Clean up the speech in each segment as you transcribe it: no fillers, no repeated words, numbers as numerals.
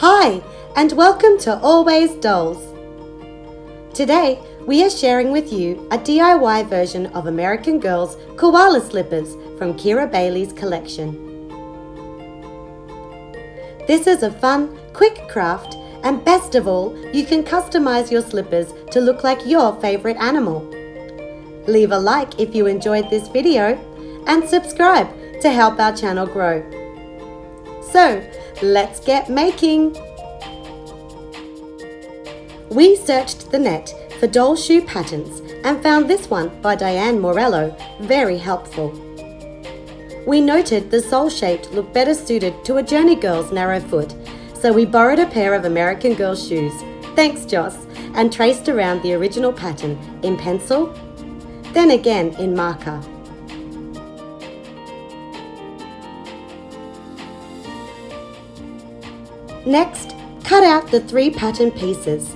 Hi, and welcome to Always Dolls. Today, we are sharing with you a DIY version of American Girl's Koala slippers from Kira Bailey's collection. This is a fun, quick craft, and best of all, you can customize your slippers to look like your favorite animal. Leave a like if you enjoyed this video, and subscribe to help our channel grow. So, let's get making! We searched the net for doll shoe patterns and found this one by Diane Morello very helpful. We noted the sole shape looked better suited to a Journey Girl's narrow foot, so we borrowed a pair of American Girl shoes, thanks Joss, and traced around the original pattern in pencil, then again in marker. Next, cut out the 3 pattern pieces.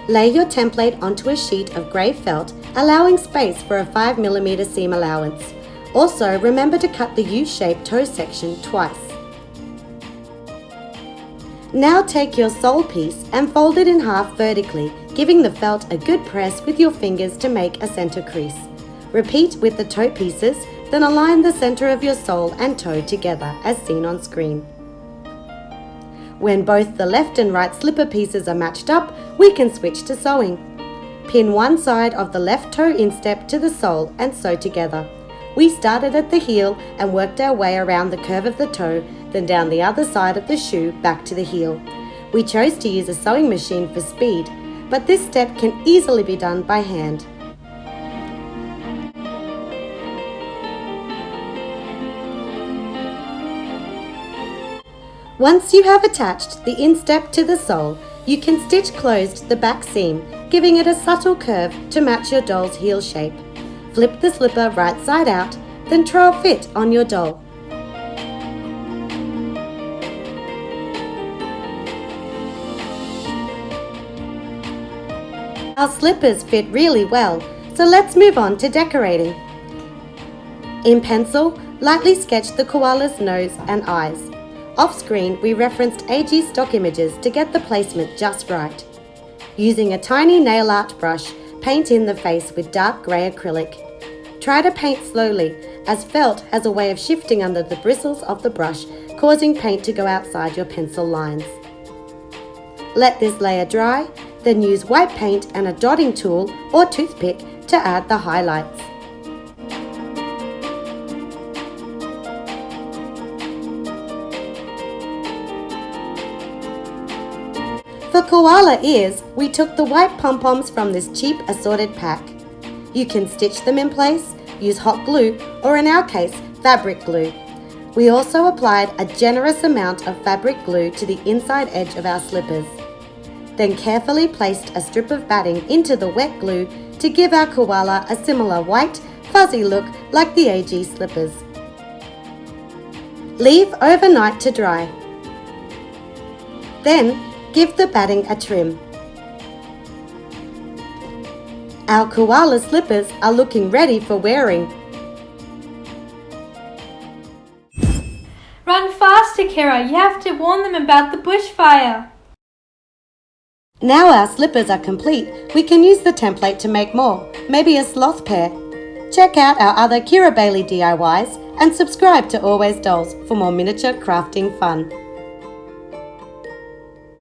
Lay your template onto a sheet of grey felt, allowing space for a 5mm seam allowance. Also, remember to cut the U-shaped toe section twice. Now take your sole piece and fold it in half vertically, giving the felt a good press with your fingers to make a centre crease. Repeat with the toe pieces, then align the centre of your sole and toe together as seen on screen. When both the left and right slipper pieces are matched up, we can switch to sewing. Pin one side of the left toe instep to the sole and sew together. We started at the heel and worked our way around the curve of the toe, then down the other side of the shoe back to the heel. We chose to use a sewing machine for speed, but this step can easily be done by hand. Once you have attached the instep to the sole, you can stitch closed the back seam, giving it a subtle curve to match your doll's heel shape. Flip the slipper right side out, then trial fit on your doll. Our slippers fit really well, so let's move on to decorating. In pencil, lightly sketch the koala's nose and eyes. Off-screen, we referenced AG stock images to get the placement just right. Using a tiny nail art brush, paint in the face with dark grey acrylic. Try to paint slowly, as felt has a way of shifting under the bristles of the brush, causing paint to go outside your pencil lines. Let this layer dry, then use white paint and a dotting tool or toothpick to add the highlights. For koala ears, we took the white pom-poms from this cheap assorted pack. You can stitch them in place, use hot glue, or in our case, fabric glue. We also applied a generous amount of fabric glue to the inside edge of our slippers. Then carefully placed a strip of batting into the wet glue to give our koala a similar white, fuzzy look like the AG slippers. Leave overnight to dry. Then, give the batting a trim. Our koala slippers are looking ready for wearing. Run faster, Kira. You have to warn them about the bushfire. Now our slippers are complete, we can use the template to make more, maybe a sloth pair. Check out our other Kira Bailey DIYs and subscribe to Always Dolls for more miniature crafting fun.